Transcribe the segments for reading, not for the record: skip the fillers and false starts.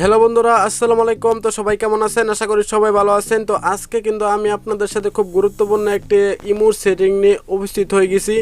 Hello বন্ধুরা, আসসালামু আলাইকুম। তো সবাই কেমন আছেন? আশা করি সবাই ভালো আছেন। তো আজকে কিন্তু আমি আপনাদের সাথে খুব গুরুত্বপূর্ণ একটি ইমোর সেটিং নিয়ে উপস্থিত হয়ে গেছি।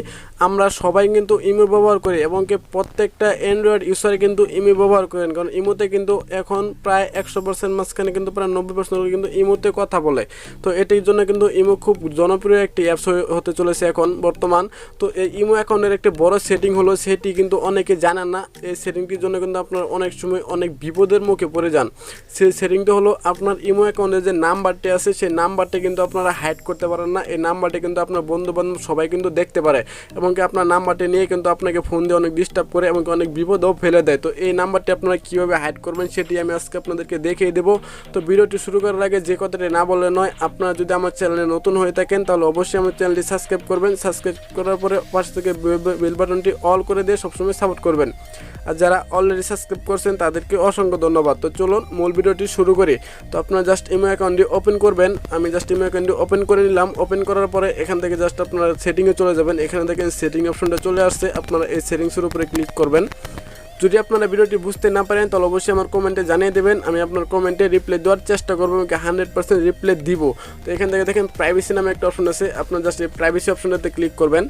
আমরা সবাই কিন্তু ইমো ব্যবহার করি এবং কি প্রত্যেকটা অ্যান্ড্রয়েড ইউজার কিন্তু ইমো ব্যবহার করেন, কারণ ইমোতে কিন্তু এখন প্রায় 100% মাঝখানে কিন্তু প্রায় 90% কিন্তু ইমোতে কথা বলে। তো এটির জন্য কিন্তু ইমো খুব জনপ্রিয় একটি অ্যাপস হতে চলেছে এখন বর্তমান। তো এই ইমো অ্যাকাউন্টের একটি বড় সেটিং হলো, সেটি কিন্তু অনেকে জানেন না। এই সেটিংটির জন্য কিন্তু আপনার অনেক সময় অনেক বিপদের মুখে পড়ে যান। সেই সেটিংটা হলো, আপনার ইমো অ্যাকাউন্টে যে নাম্বারটি আছে সেই নাম্বারটি কিন্তু আপনারা হাইড করতে পারেন না। এই নাম্বারটি কিন্তু আপনার বন্ধু বান্ধব সবাই কিন্তু দেখতে পারে এবং কি আপনার নাম্বারটি নিয়ে কিন্তু আপনাকে ফোন দিয়ে অনেক ডিস্টার্ব করে এবং অনেক বিপদেও ফেলে দেয়। তো এই নাম্বারটি আপনারা কীভাবে হাইড করবেন সেটি আমি আজকে আপনাদেরকে দেখিয়ে দেবো। তো ভিডিওটি শুরু করার আগে যে কথাটি না বলে নয়, আপনারা যদি আমার চ্যানেলে নতুন হয়ে থাকেন তাহলে অবশ্যই আমার চ্যানেলটি সাবস্ক্রাইব করবেন। সাবস্ক্রাইব করার পরে পাশ থেকে বেল বাটনটি অল করে দিয়ে সবসময় সাপোর্ট করবেন। আর যারা অলরেডি সাবস্ক্রাইব করছেন তাদেরকে অসংখ্য ধন্যবাদ। তো চলুন মূল ভিডিওটি শুরু করি। তো আপনারা জাস্ট ইমো অ্যাকাউন্টটি ওপেন করবেন। আমি জাস্ট ইমো অ্যাকাউন্টটি ওপেন করে নিলাম। ওপেন করার পরে এখান থেকে জাস্ট আপনারা সেটিংয়ে চলে যাবেন। এখানে দেখেন সেটিং অপশনটা চলে আসছে, আপনারা এই সেটিংসের উপরে ক্লিক করবেন। যদি আপনারা ভিডিওটি বুঝতে না পারেন তাহলে অবশ্যই আমার কমেন্টে জানিয়ে দেবেন, আমি আপনার কমেন্টে রিপ্লাই দেওয়ার চেষ্টা করবো, আমাকে 100% রিপ্লাই দিব। তো এখান থেকে দেখেন প্রাইভেসি নামে একটা অপশন আছে, আপনারা জাস্ট এই প্রাইভেসি অপশনটাতে ক্লিক করবেন।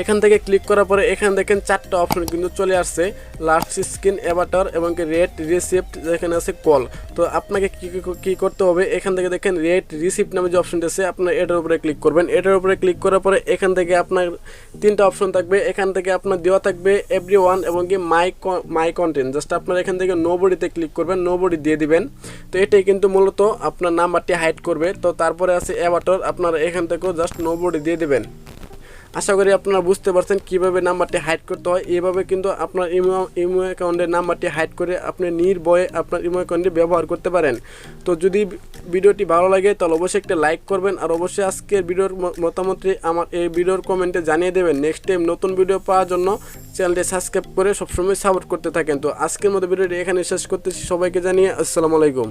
এখান থেকে ক্লিক করার পরে এখানে দেখেন 4টা অপশন কিন্তু চলে আসছে, লাস্ট স্ক্রিন, অ্যাভাটার এবং রেট রিসিপ্ট, যেখানে আছে কল। তো আপনাকে কি করতে হবে, এখান থেকে দেখেন রেট রিসিপ্ট নামে যে অপশনটা আছে আপনার এটার উপরে ক্লিক করবেন। এটার উপরে ক্লিক করার পরে এখান থেকে আপনার 3টা অপশন থাকবে। এখান থেকে আপনার দেওয়া থাকবে এভরিওয়ান এবং কি মাই কন্টেন্ট। জাস্ট আপনার এখান থেকে নোবডিতে ক্লিক করবেন, নোবডি দিয়ে দিবেন। তো এটাই কিন্তু মূলত আপনার নাম্বারটি হাইড করবে। তো তারপরে আছে অ্যাভাটার, আপনারা এখান থেকেও জাস্ট নোবডি দিয়ে দিবেন। আশা করি আপনারা বুঝতে পারছেন কীভাবে নাম্বারটি হাইড করতে হয়। এইভাবে কিন্তু আপনার ইমো অ্যাকাউন্টের নাম্বারটি হাইড করে আপনি নির্ভয়ে আপনার ইমো অ্যাকাউন্টে ব্যবহার করতে পারেন। তো যদি ভিডিওটি ভালো লাগে তাহলে অবশ্যই একটা লাইক করবেন, আর অবশ্যই আজকের ভিডিওর মতামতটি আমার এই ভিডিওর কমেন্টে জানিয়ে দেবেন। নেক্সট টাইম নতুন ভিডিও পাওয়ার জন্য চ্যানেলটি সাবস্ক্রাইব করে সবসময় সাপোর্ট করতে থাকেন। তো আজকের মতো ভিডিওটি এখানে শেষ করতেছি, সবাইকে জানিয়ে আসসালামু আলাইকুম।